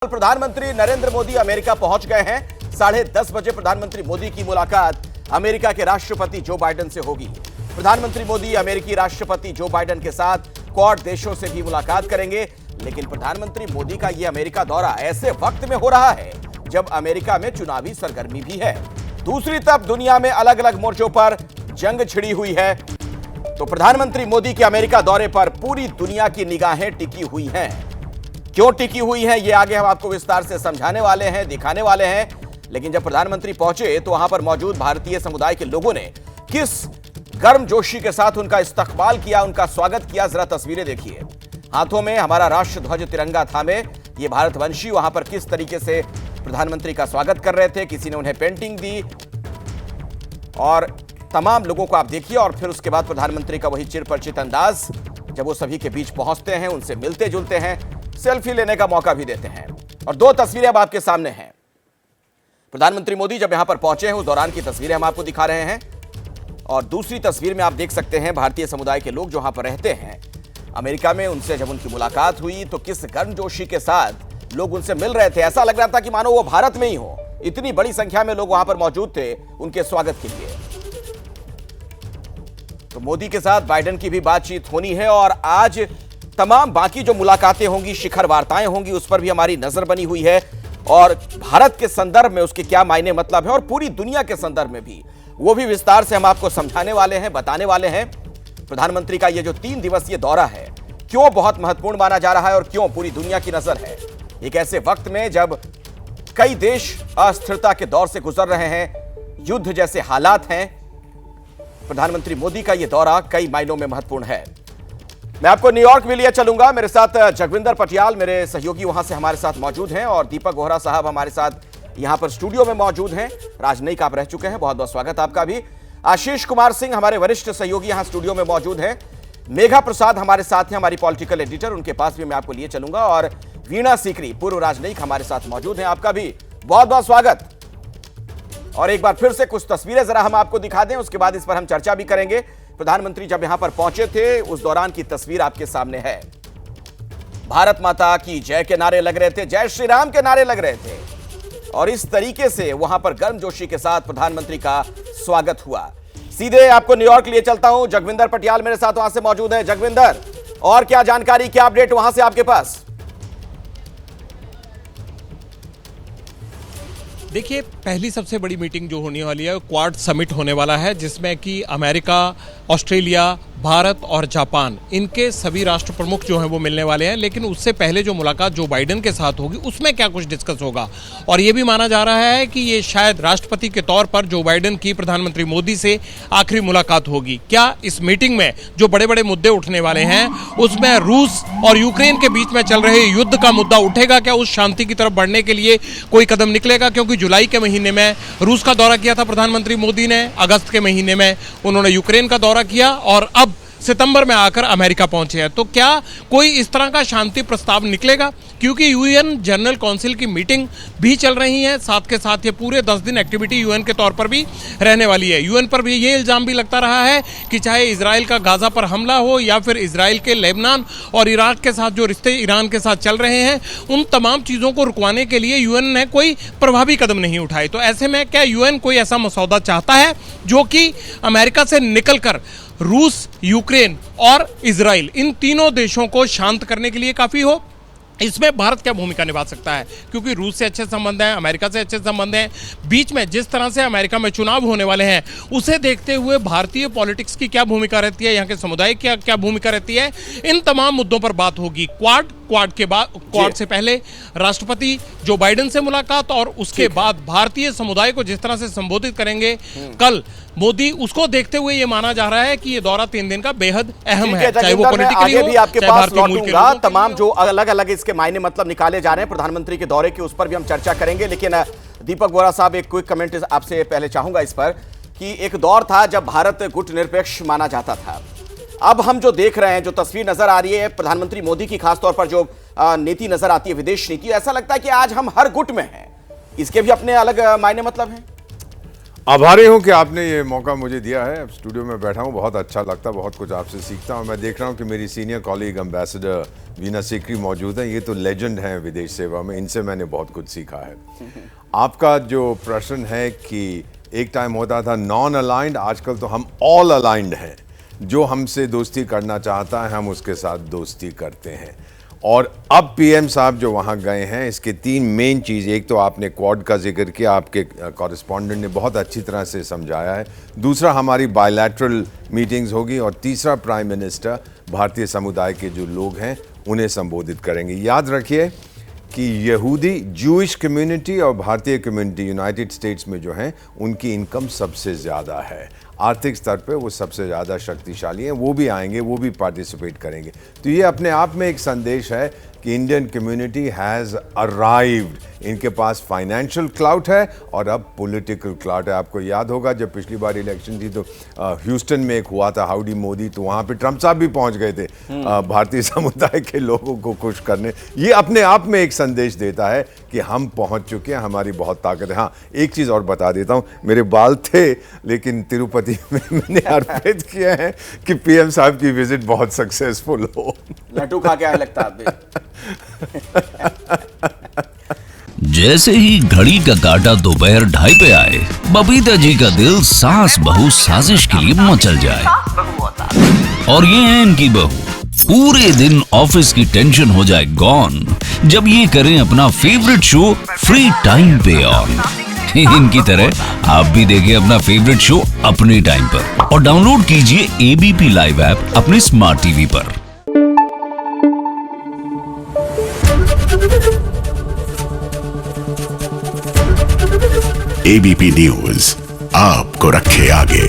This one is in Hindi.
प्रधानमंत्री नरेंद्र मोदी अमेरिका पहुंच गए हैं। 10:30 बजे प्रधानमंत्री मोदी की मुलाकात अमेरिका के राष्ट्रपति जो बाइडेन से होगी। प्रधानमंत्री मोदी अमेरिकी राष्ट्रपति जो बाइडेन के साथ क्वाड देशों से भी मुलाकात करेंगे। लेकिन प्रधानमंत्री मोदी का यह अमेरिका दौरा ऐसे वक्त में हो रहा है जब अमेरिका में चुनावी सरगर्मी भी है। दूसरी तरफ दुनिया में अलग अलग मोर्चों पर जंग छिड़ी हुई है। तो प्रधानमंत्री मोदी के अमेरिका दौरे पर पूरी दुनिया की निगाहें टिकी हुई हैं। क्यों टिकी हुई है ये आगे हम आपको विस्तार से समझाने वाले हैं, दिखाने वाले हैं। लेकिन जब प्रधानमंत्री पहुंचे तो वहां पर मौजूद भारतीय समुदाय के लोगों ने किस गर्मजोशी के साथ उनका इस्तकबाल किया, उनका स्वागत किया, जरा तस्वीरें देखिए। हाथों में हमारा राष्ट्र ध्वज तिरंगा थामे ये भारतवंशी वहां पर किस तरीके से प्रधानमंत्री का स्वागत कर रहे थे। किसी ने उन्हें पेंटिंग दी और तमाम लोगों को आप देखिए। और फिर उसके बाद प्रधानमंत्री का वही चिरपरिचित अंदाज, जब वो सभी के बीच पहुंचते हैं, उनसे मिलते जुलते हैं, सेल्फी लेने का मौका भी देते हैं। और दो तस्वीरें अब आपके सामने हैं। प्रधानमंत्री मोदी जब यहां पर पहुंचे हैं उस दौरान की तस्वीरें हम आपको दिखा रहे हैं। और दूसरी तस्वीर में आप देख सकते हैं भारतीय समुदाय के लोग जो वहां पर रहते हैं अमेरिका में, उनसे जब उनकी मुलाकात हुई तो किस गर्मजोशी के साथ लोग उनसे मिल रहे थे। ऐसा लग रहा था कि मानो वो भारत में ही हो। इतनी बड़ी संख्या में लोग वहां पर मौजूद थे उनके स्वागत के लिए। तो मोदी के साथ बाइडेन की भी बातचीत होनी है और आज तमाम बाकी जो मुलाकातें होंगी, शिखर वार्ताएं होंगी, उस पर भी हमारी नजर बनी हुई है। और भारत के संदर्भ में उसके क्या मायने मतलब है और पूरी दुनिया के संदर्भ में भी, वो भी विस्तार से हम आपको समझाने वाले हैं, बताने वाले हैं। प्रधानमंत्री का ये जो 3 दिवसीय दौरा है क्यों बहुत महत्वपूर्ण माना जा रहा है और क्यों पूरी दुनिया की नजर है एक ऐसे वक्त में जब कई देश अस्थिरता के दौर से गुजर रहे हैं, युद्ध जैसे हालात हैं। प्रधानमंत्री मोदी का यह दौरा कई मायनों में महत्वपूर्ण है। मैं आपको न्यूयॉर्क भी लिए चलूंगा। मेरे साथ जगविंदर पटियाल मेरे सहयोगी वहां से हमारे साथ मौजूद हैं और दीपक वोहरा साहब हमारे साथ यहां पर स्टूडियो में मौजूद हैं। राजनयिक आप रह चुके हैं, बहुत बहुत स्वागत आपका भी। आशीष कुमार सिंह हमारे वरिष्ठ सहयोगी यहां स्टूडियो में मौजूद हैं। मेघा प्रसाद हमारे साथ हैं, हमारी पॉलिटिकल एडिटर, उनके पास भी मैं आपको लिए चलूंगा। और वीणा सीकरी पूर्व राजनयिक हमारे साथ मौजूद हैं, आपका भी बहुत बहुत स्वागत। और एक बार फिर से कुछ तस्वीरें जरा हम आपको दिखा दें, उसके बाद इस पर हम चर्चा भी करेंगे। प्रधानमंत्री जब यहां पर पहुंचे थे उस दौरान की तस्वीर आपके सामने है। भारत माता की जय के नारे लग रहे थे, जय श्री राम के नारे लग रहे थे। और इस तरीके से वहां पर गर्मजोशी के साथ प्रधानमंत्री का स्वागत हुआ। सीधे आपको न्यूयॉर्क लिए चलता हूं। जगविंदर पटियाल मेरे साथ वहां से मौजूद है। जगविंदर, और क्या जानकारी, क्या अपडेट वहां से आपके पास? देखिए, पहली सबसे बड़ी मीटिंग जो होने वाली है क्वाड समिट होने वाला है, जिसमें कि अमेरिका, ऑस्ट्रेलिया, भारत और जापान, इनके सभी राष्ट्र प्रमुख जो हैं वो मिलने वाले हैं। लेकिन उससे पहले जो मुलाकात जो बाइडेन के साथ होगी उसमें क्या कुछ डिस्कस होगा। और ये भी माना जा रहा है कि ये शायद राष्ट्रपति के तौर पर जो बाइडेन की प्रधानमंत्री मोदी से आखिरी मुलाकात होगी। क्या इस मीटिंग में जो बड़े बड़े मुद्दे उठने वाले हैं उसमें रूस और यूक्रेन के बीच में चल रहे युद्ध का मुद्दा उठेगा? क्या उस शांति की तरफ बढ़ने के लिए कोई कदम निकलेगा? क्योंकि जुलाई के महीने में रूस का दौरा किया था प्रधानमंत्री मोदी ने, अगस्त के महीने में उन्होंने यूक्रेन का दौरा किया और अब सितंबर में आकर अमेरिका पहुंचे हैं। तो क्या कोई इस तरह का शांति प्रस्ताव निकलेगा? क्योंकि यूएन जनरल काउंसिल की मीटिंग भी चल रही है, साथ के साथ ये पूरे 10 दिन एक्टिविटी यूएन के तौर पर भी रहने वाली है। यूएन पर भी ये इल्जाम भी लगता रहा है कि चाहे इजराइल का गाजा पर हमला हो या फिर इजराइल के लेबनान और इराक के साथ जो रिश्ते ईरान के साथ चल रहे हैं, उन तमाम चीज़ों को रुकवाने के लिए यूएन ने कोई प्रभावी कदम नहीं उठाए। तो ऐसे में क्या यूएन कोई ऐसा मसौदा चाहता है जो कि अमेरिका से निकलकर रूस, यूक्रेन और इजराइल, इन तीनों देशों को शांत करने के लिए काफ़ी हो? इसमें भारत क्या भूमिका निभा सकता है? क्योंकि रूस से अच्छे संबंध हैं, अमेरिका से अच्छे संबंध हैं। बीच में जिस तरह से अमेरिका में चुनाव होने वाले हैं उसे देखते हुए भारतीय पॉलिटिक्स की क्या भूमिका रहती है, यहाँ के समुदाय की क्या भूमिका रहती है, इन तमाम मुद्दों पर बात होगी। क्वाड के बाद, क्वाड से पहले राष्ट्रपति जो बाइडेन से मुलाकात और उसके बाद भारतीय समुदाय को जिस तरह से संबोधित करेंगे कल मोदी, उसको देखते हुए ये माना जा रहा है कि ये दौरा 3 दिन का बेहद अहम है। चाहे वो पॉलिटिकली हो, भी आपके पास लौटूंगा। तमाम जो अलग अलग अलग इसके मायने मतलब निकाले जा रहे हैं प्रधानमंत्री के दौरे के, उस पर भी हम चर्चा करेंगे। लेकिन दीपक वोहरा साहब, एक क्विक कमेंट आपसे पहले चाहूंगा इस पर कि एक दौर था जब भारत गुटनिरपेक्ष माना जाता था। अब हम जो देख रहे हैं, जो तस्वीर नजर आ रही है प्रधानमंत्री मोदी की, खासतौर पर जो नीति नजर आती है, विदेश नीति, ऐसा लगता है कि आज हम हर गुट में हैं। इसके भी अपने अलग मायने मतलब हैं। आभारी हूँ कि आपने ये मौका मुझे दिया है। अब स्टूडियो में बैठा हूँ, बहुत अच्छा लगता, बहुत कुछ आपसे सीखता हूँ। मैं देख रहा हूँ कि मेरी senior colleague ambassador Veena Sikri मौजूद हैं। ये तो लेजेंड हैं विदेश सेवा में, इनसे मैंने बहुत कुछ सीखा है। आपका जो प्रश्न है कि एक टाइम होता था नॉन अलाइंड, आजकल तो हम ऑल अलाइंड हैं। जो हमसे दोस्ती करना चाहता है हम उसके साथ दोस्ती करते हैं। और अब पीएम साहब जो वहाँ गए हैं, इसके 3 मेन चीज़, एक तो आपने क्वाड का जिक्र किया, आपके कॉरेस्पॉन्डेंट ने बहुत अच्छी तरह से समझाया है। दूसरा हमारी बायलैटरल मीटिंग्स होगी और तीसरा प्राइम मिनिस्टर भारतीय समुदाय के जो लोग हैं उन्हें संबोधित करेंगे। याद रखिए कि यहूदी जूइश कम्युनिटी और भारतीय कम्युनिटी यूनाइटेड स्टेट्स में जो हैं उनकी इनकम सबसे ज़्यादा है। आर्थिक स्तर पे वो सबसे ज़्यादा शक्तिशाली हैं। वो भी आएंगे, वो भी पार्टिसिपेट करेंगे। तो ये अपने आप में एक संदेश है कि इंडियन कम्युनिटी हैज़ अराइव्ड। इनके पास फाइनेंशियल क्लाउट है और अब पॉलिटिकल क्लाउट है। आपको याद होगा जब पिछली बार इलेक्शन थी तो ह्यूस्टन में एक हुआ था हाउडी मोदी, तो वहाँ पे ट्रंप साहब भी पहुँच गए थे भारतीय समुदाय के लोगों को खुश करने। ये अपने आप में एक संदेश देता है कि हम पहुँच चुके हैं, हमारी बहुत ताकत है। हाँ, एक चीज़ और बता देता हूँ, मेरे बाल थे लेकिन तिरुपति में मैंने अर्पित किया है कि पीएम साहब की विजिट बहुत सक्सेसफुल हो। लड्डू खा के आए लगता है आप। जैसे ही घड़ी का काटा दोपहर 2:30 पे आए, बबीता जी का दिल सास बहू साजिश के लिए मचल जाए। और ये है इनकी बहू, पूरे दिन ऑफिस की टेंशन हो जाए गॉन जब ये करें अपना फेवरेट शो फ्री टाइम पे ऑन। इनकी तरह आप भी देखें अपना फेवरेट शो अपने टाइम पर और डाउनलोड कीजिए एबीपी लाइव ऐप अपने स्मार्ट टीवी पर। एबीपी न्यूज आपको रखे आगे।